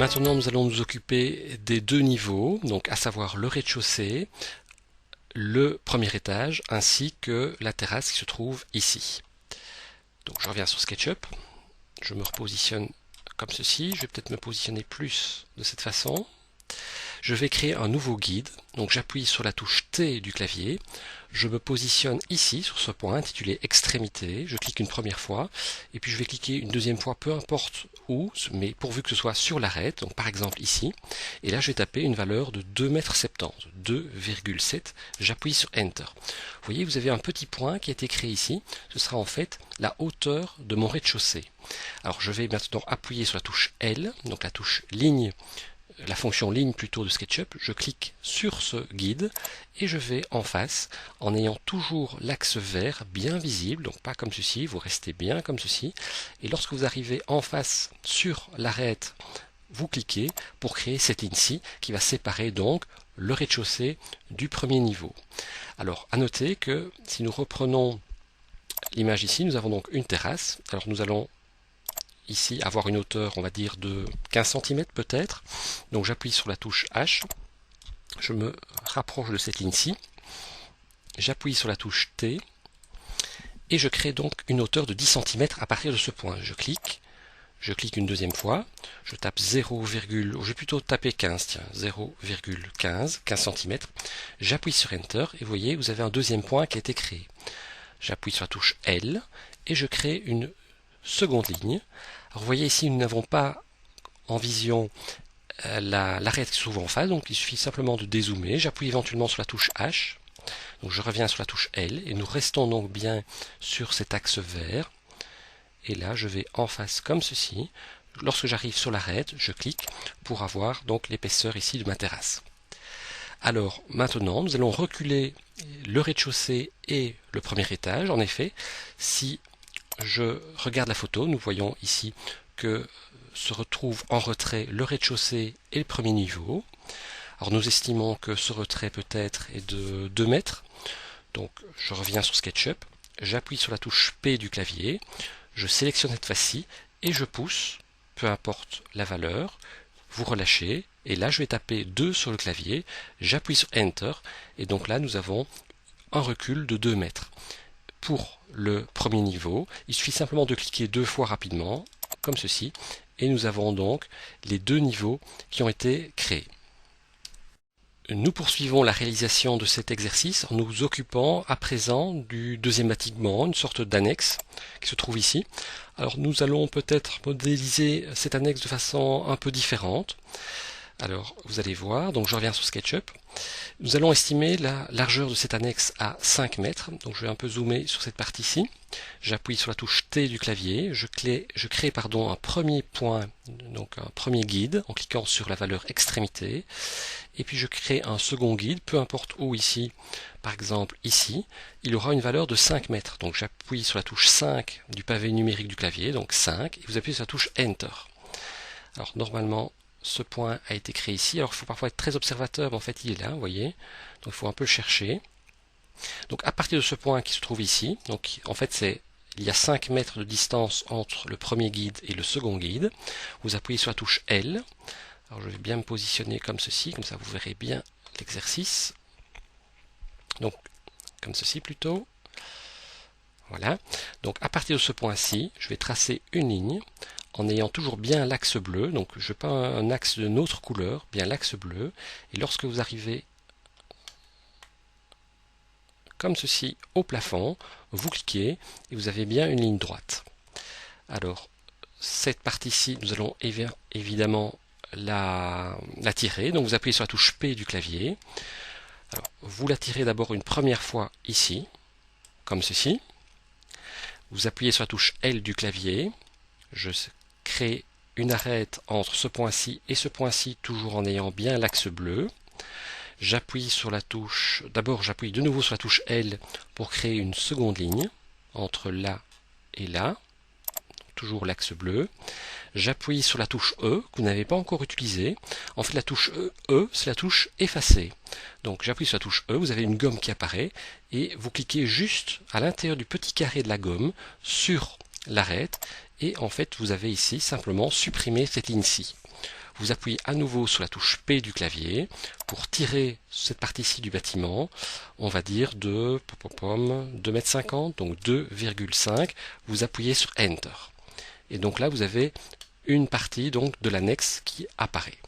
Maintenant, nous allons nous occuper des deux niveaux, donc à savoir le rez-de-chaussée, le premier étage, ainsi que la terrasse qui se trouve ici. Donc je reviens sur SketchUp, je me repositionne comme ceci, je vais peut-être me positionner plus de cette façon. Je vais créer un nouveau guide, donc j'appuie sur la touche T du clavier, je me positionne ici sur ce point intitulé extrémité, je clique une première fois, et puis je vais cliquer une deuxième fois, peu importe où, mais pourvu que ce soit sur l'arête, donc par exemple ici, et là je vais taper une valeur de 2,70 m, 2,7, j'appuie sur Enter. Vous voyez, vous avez un petit point qui a été créé ici, ce sera en fait la hauteur de mon rez-de-chaussée. Alors je vais maintenant appuyer sur la touche L, donc la touche ligne, la fonction ligne plutôt de SketchUp, je clique sur ce guide et je vais en face en ayant toujours l'axe vert bien visible, donc pas comme ceci, vous restez bien comme ceci, et lorsque vous arrivez en face sur l'arête, vous cliquez pour créer cette ligne-ci qui va séparer donc le rez-de-chaussée du premier niveau. Alors à noter que si nous reprenons l'image ici, nous avons donc une terrasse, alors nous allons ici avoir une hauteur on va dire de 15 cm peut-être, donc j'appuie sur la touche H, je me rapproche de cette ligne-ci, j'appuie sur la touche T et je crée donc une hauteur de 10 cm à partir de ce point. Je clique une deuxième fois, je tape 0, je vais plutôt taper 15, tiens, 0,15 cm, j'appuie sur Enter et vous voyez vous avez un deuxième point qui a été créé. J'appuie sur la touche L et je crée une seconde ligne. Alors vous voyez ici nous n'avons pas en vision l'arête qui se trouve en face, donc il suffit simplement de dézoomer, j'appuie éventuellement sur la touche H, donc je reviens sur la touche L et nous restons donc bien sur cet axe vert et là je vais en face comme ceci. Lorsque j'arrive sur l'arête, je clique pour avoir donc l'épaisseur ici de ma terrasse. Alors maintenant nous allons reculer le rez-de-chaussée et le premier étage. En effet, si je regarde la photo, nous voyons ici que se retrouve en retrait le rez-de-chaussée et le premier niveau. Alors nous estimons que ce retrait peut-être est de 2 mètres. Donc je reviens sur SketchUp, j'appuie sur la touche P du clavier, je sélectionne cette fois-ci et je pousse, peu importe la valeur, vous relâchez et là je vais taper 2 sur le clavier, j'appuie sur Enter et donc là nous avons un recul de 2 mètres. Pour le premier niveau, il suffit simplement de cliquer 2 fois rapidement, comme ceci, et nous avons donc les deux niveaux qui ont été créés. Nous poursuivons la réalisation de cet exercice en nous occupant à présent du deuxième bâtiment, une sorte d'annexe qui se trouve ici. Alors nous allons peut-être modéliser cette annexe de façon un peu différente. Alors vous allez voir, donc je reviens sur SketchUp. Nous allons estimer la largeur de cette annexe à 5 mètres. Donc je vais un peu zoomer sur cette partie-ci. J'appuie sur la touche T du clavier. Je crée un premier point, donc un premier guide en cliquant sur la valeur extrémité. Et puis je crée un second guide, peu importe où ici, par exemple ici, il aura une valeur de 5 mètres. Donc j'appuie sur la touche 5 du pavé numérique du clavier, donc 5, et vous appuyez sur la touche Enter. Alors normalement, ce point a été créé ici. Alors il faut parfois être très observateur, mais en fait il est là, vous voyez. Donc il faut un peu le chercher. Donc à partir de ce point qui se trouve ici, donc en fait il y a 5 mètres de distance entre le premier guide et le second guide. Vous appuyez sur la touche L. Alors je vais bien me positionner comme ceci, comme ça vous verrez bien l'exercice. Donc comme ceci plutôt. Voilà. Donc à partir de ce point-ci, je vais tracer une ligne en ayant toujours bien l'axe bleu, donc je peins un axe d'une autre couleur, bien l'axe bleu, et lorsque vous arrivez comme ceci au plafond, vous cliquez et vous avez bien une ligne droite. Alors cette partie-ci, nous allons évidemment la tirer, donc vous appuyez sur la touche P du clavier. Alors, vous la tirez d'abord une première fois ici, comme ceci. Vous appuyez sur la touche L du clavier, je crée une arête entre ce point-ci et ce point-ci, toujours en ayant bien l'axe bleu. J'appuie sur la touche, d'abord j'appuie de nouveau sur la touche L pour créer une seconde ligne entre là et là, toujours l'axe bleu. J'appuie sur la touche E que vous n'avez pas encore utilisée. En fait la touche E c'est la touche effacer. Donc j'appuie sur la touche E, vous avez une gomme qui apparaît et vous cliquez juste à l'intérieur du petit carré de la gomme sur l'arête et en fait vous avez ici simplement supprimé cette ligne-ci. vous appuyez à nouveau sur la touche P du clavier pour tirer cette partie-ci du bâtiment, on va dire de 2,50 m, donc 2,5, vous appuyez sur Enter. Et donc là, vous avez une partie donc de l'annexe qui apparaît.